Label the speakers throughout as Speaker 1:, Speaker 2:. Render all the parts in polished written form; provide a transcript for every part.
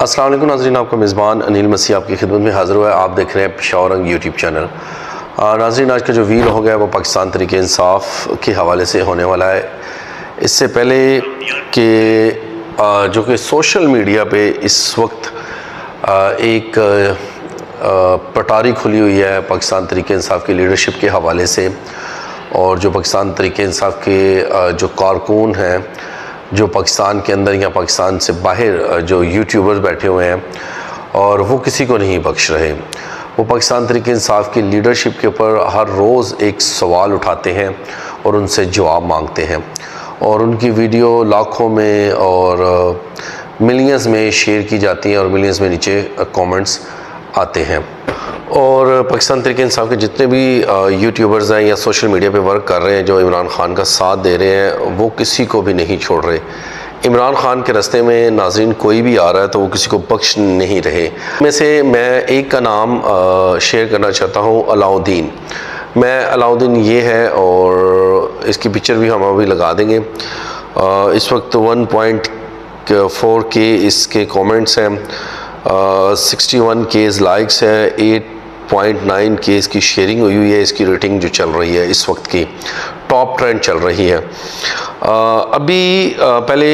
Speaker 1: अस्सलाम वालेकुम नाज़रीन, आपका मेज़बान अनिल मसीह आपकी खिदमत में हाज़िर हुआ है। आप देख रहे हैं पेशावर रंग यूट्यूब चैनल। नाज़रीन, आज का जो वील हो गया वो पाकिस्तान तरीके इंसाफ़ के हवाले से होने वाला है। इससे पहले कि जो कि सोशल मीडिया पे इस वक्त एक पटारी खुली हुई है पाकिस्तान तरीके इंसाफ़ की लीडरशिप के हवाले से, और जो पाकिस्तान तरीके इंसाफ़ के जो कारकुन हैं, जो पाकिस्तान के अंदर या पाकिस्तान से बाहर जो यूट्यूबर्स बैठे हुए हैं, और वो किसी को नहीं बख्श रहे। वो पाकिस्तान तरीके इंसाफ़ की लीडरशिप के ऊपर हर रोज़ एक सवाल उठाते हैं और उनसे जवाब मांगते हैं, और उनकी वीडियो लाखों में और मिलियंस में शेयर की जाती हैं और मिलियंस में नीचे कमेंट्स आते हैं। और पाकिस्तान तरीके इंसाफ़ के जितने भी यूट्यूबर्स हैं या सोशल मीडिया पे वर्क कर रहे हैं, जो इमरान ख़ान का साथ दे रहे हैं, वो किसी को भी नहीं छोड़ रहे। इमरान ख़ान के रास्ते में नाज़रीन कोई भी आ रहा है तो वो किसी को बख्श नहीं रहे। में से मैं एक का नाम शेयर करना चाहता हूँ, अलाउद्दीन। मैं अलाउद्दीन ये है, और इसकी पिक्चर भी हम अभी लगा देंगे। इस वक्त 1.4 के इसके कमेंट्स हैं, 61 केस लाइक्स है, 8.9 के इसकी शेयरिंग हुई है। इसकी रेटिंग जो चल रही है इस वक्त की टॉप ट्रेंड चल रही है। अभी पहले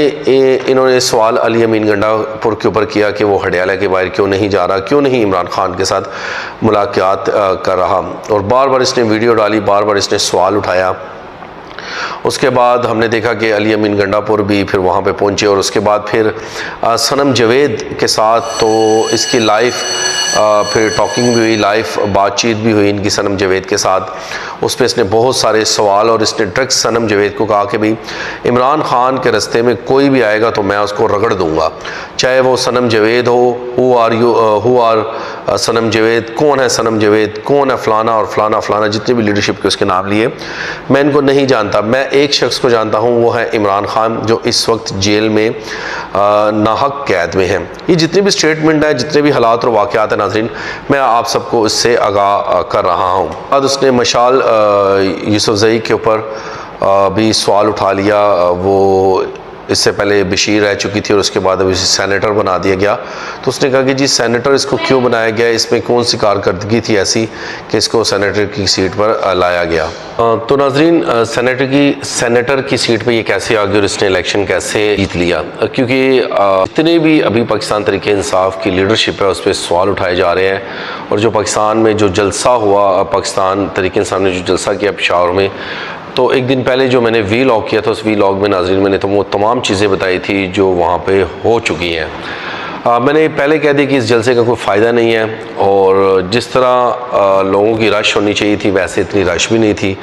Speaker 1: इन्होंने सवाल अली अमीन गंडापुर के ऊपर किया कि वो हडियाला के बाहर क्यों नहीं जा रहा, क्यों नहीं इमरान ख़ान के साथ मुलाकात कर रहा, और बार बार इसने वीडियो डाली, बार बार इसने सवाल उठाया। उसके बाद हमने देखा कि अली अमीन गंडापुर भी फिर वहाँ पे पहुँचे, और उसके बाद फिर सनम जवेद के साथ तो इसकी लाइव फिर टॉकिंग भी हुई, लाइव बातचीत भी हुई इनकी सनम जवेद के साथ। उस पर इसने बहुत सारे सवाल, और इसने डायरेक्ट सनम जवेद को कहा कि भाई इमरान ख़ान के रास्ते में कोई भी आएगा तो मैं उसको रगड़ दूँगा, चाहे वो सनम जवेद हो। हु आर सनम जवेद, कौन है सनम जवेद, कौन है फ़लाना और फ़लाना फ़लाना, जितने भी लीडरशिप के उसके नाम लिए, मैं इनको नहीं जानता। मैं एक शख्स को जानता हूँ, वो है इमरान ख़ान, जो इस वक्त जेल में नाहक कैद में हैं। ये जितनी भी स्टेटमेंट है, जितने भी हालात और वाक़यात हैं नाज़रीन, मैं आप सबको इससे आगाह कर रहा हूँ। बाद उसने मशाल यूसुफजई के ऊपर भी सवाल उठा लिया। वो इससे पहले बशीर रह चुकी थी और उसके बाद अभी सेनेटर बना दिया गया। तो उसने कहा कि जी सेनेटर इसको क्यों बनाया गया, इसमें कौन सी कारकर्दगी थी ऐसी कि इसको सेनेटर की सीट पर लाया गया। तो नाजरीन, सेनेटर की सीट पे ये कैसे आ गई और इसने इलेक्शन कैसे जीत लिया, क्योंकि इतने भी अभी पाकिस्तान तरीके इंसाफ़ की लीडरशिप है उस पर सवाल उठाए जा रहे हैं। और जो पाकिस्तान में जो जलसा हुआ, पाकिस्तान तरीके इंसाफ़ ने जो जलसा किया पेशावर में, तो एक दिन पहले जो मैंने वीलॉग किया था, उस वीलॉग में नाज़रीन मैंने तो वो तमाम चीज़ें बताई थी जो वहाँ पे हो चुकी हैं। मैंने पहले कह दी कि इस जलसे का कोई फ़ायदा नहीं है, और जिस तरह लोगों की रश होनी चाहिए थी वैसे इतनी रश भी नहीं थी।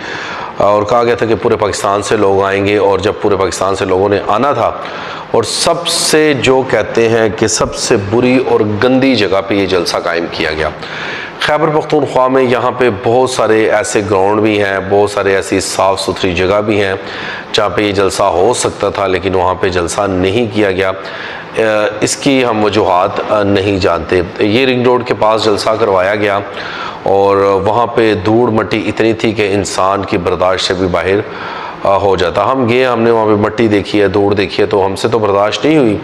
Speaker 1: और कहा गया था कि पूरे पाकिस्तान से लोग आएंगे, और जब पूरे पाकिस्तान से लोगों ने आना था, और सबसे जो कहते हैं कि सबसे बुरी और गंदी जगह पे ये जलसा कायम किया गया। खैबर पख्तूनख्वा में यहाँ पे बहुत सारे ऐसे ग्राउंड भी हैं, बहुत सारे ऐसी साफ़ सुथरी जगह भी हैं जहाँ पे ये जलसा हो सकता था, लेकिन वहाँ पे जलसा नहीं किया गया। इसकी हम वजूहात नहीं जानते। ये रिंग रोड के पास जलसा करवाया गया, और वहाँ पे धूड़ मट्टी इतनी थी कि इंसान की बर्दाश्त से भी बाहर हो जाता। हम गए, हमने वहाँ पे मट्टी देखी है, धूड़ देखी है, तो हमसे तो बर्दाश्त नहीं हुई,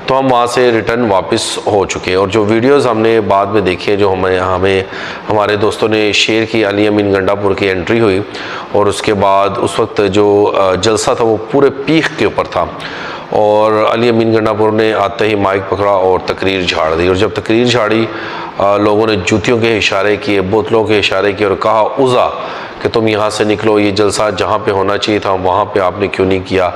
Speaker 1: तो हम वहाँ से रिटर्न वापस हो चुके हैं। और जो वीडियोस हमने बाद में देखी है, जो हमें हमारे दोस्तों ने शेयर की, अली अमीन गंडापुर की एंट्री हुई, और उसके बाद उस वक्त जो जलसा था वो पूरे पीक के ऊपर था, और अली अमीन गंडापुर ने आते ही माइक पकड़ा और तकरीर झाड़ दी। और जब तकरीर झाड़ी, लोगों ने जूतियों के इशारे किए, बोतलों के इशारे किए, और कहा उज़ा कि तुम यहाँ से निकलो, ये जलसा जहाँ पे होना चाहिए था वहाँ पे आपने क्यों नहीं किया।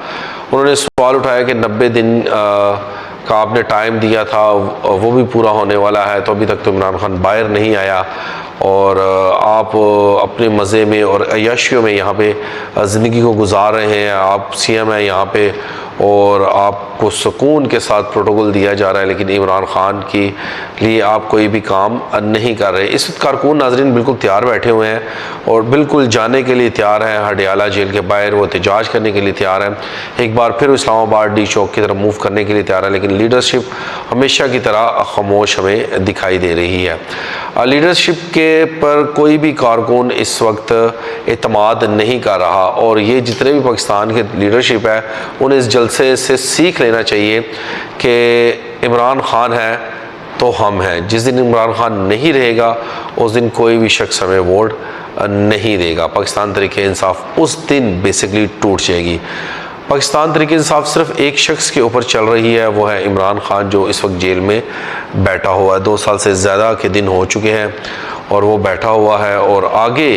Speaker 1: उन्होंने सवाल उठाया कि 90 दिन का आपने टाइम दिया था, वो भी पूरा होने वाला है, तो अभी तक तो इमरान ख़ान बाहर नहीं आया, और आप अपने मज़े में और अय्याशियों में यहाँ पे ज़िंदगी को गुजार रहे हैं। आप सीएम हैं यहाँ पे, और आपको सुकून के साथ प्रोटोकॉल दिया जा रहा है, लेकिन इमरान ख़ान के लिए आप कोई भी काम नहीं कर रहे। इस वक्त कारकुन नाजरीन बिल्कुल तैयार बैठे हुए हैं, और बिल्कुल जाने के लिए तैयार हैं हडियाला जेल के बाहर, वो एहतजाज करने के लिए तैयार हैं, एक बार फिर इस्लामाबाद डी चौक की तरफ मूव करने के लिए तैयार है। लेकिन लीडरशिप हमेशा की तरह खामोश हमें दिखाई दे रही है। लीडरशिप के पर कोई भी कारकुन इस वक्त एतमाद नहीं कर रहा, और ये जितने भी पाकिस्तान के लीडरशिप है उन्हें इस जलसे से सीख लेना चाहिए कि इमरान खान है तो हम हैं, जिस दिन इमरान खान नहीं रहेगा उस दिन कोई भी शख्स हमें वोट नहीं देगा। पाकिस्तान तहरीक इंसाफ उस दिन बेसिकली टूट जाएगी। पाकिस्तान तहरीक इंसाफ सिर्फ एक शख्स के ऊपर चल रही है, वो है इमरान खान, जो इस वक्त जेल में बैठा हुआ है। 2 साल से ज़्यादा के दिन हो चुके हैं और वो बैठा हुआ है, और आगे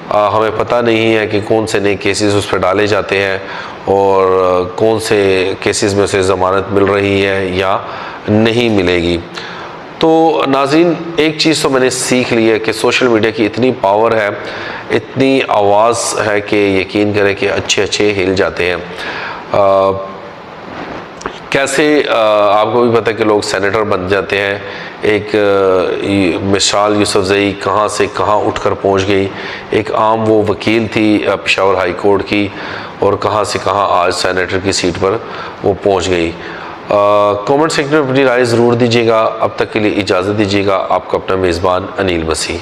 Speaker 1: हमें पता नहीं है कि कौन से नए केसेस उस पर डाले जाते हैं और कौन से केसेस में उसे ज़मानत मिल रही है या नहीं मिलेगी। तो नाज़रीन, एक चीज़ तो मैंने सीख ली है कि सोशल मीडिया की इतनी पावर है, इतनी आवाज़ है कि यकीन करें कि अच्छे हिल जाते हैं। कैसे आपको भी पता है कि लोग सेनेटर बन जाते हैं। एक मिसाल यूसुफजई कहाँ से कहाँ उठकर पहुँच गई। एक आम वो वकील थी पेशावर हाई कोर्ट की, और कहाँ से कहाँ आज सेनेटर की सीट पर वो पहुँच गई। कमेंट सेक्शन में अपनी राय ज़रूर दीजिएगा। अब तक के लिए इजाज़त दीजिएगा। आपका अपना मेज़बान अनिल मसीह।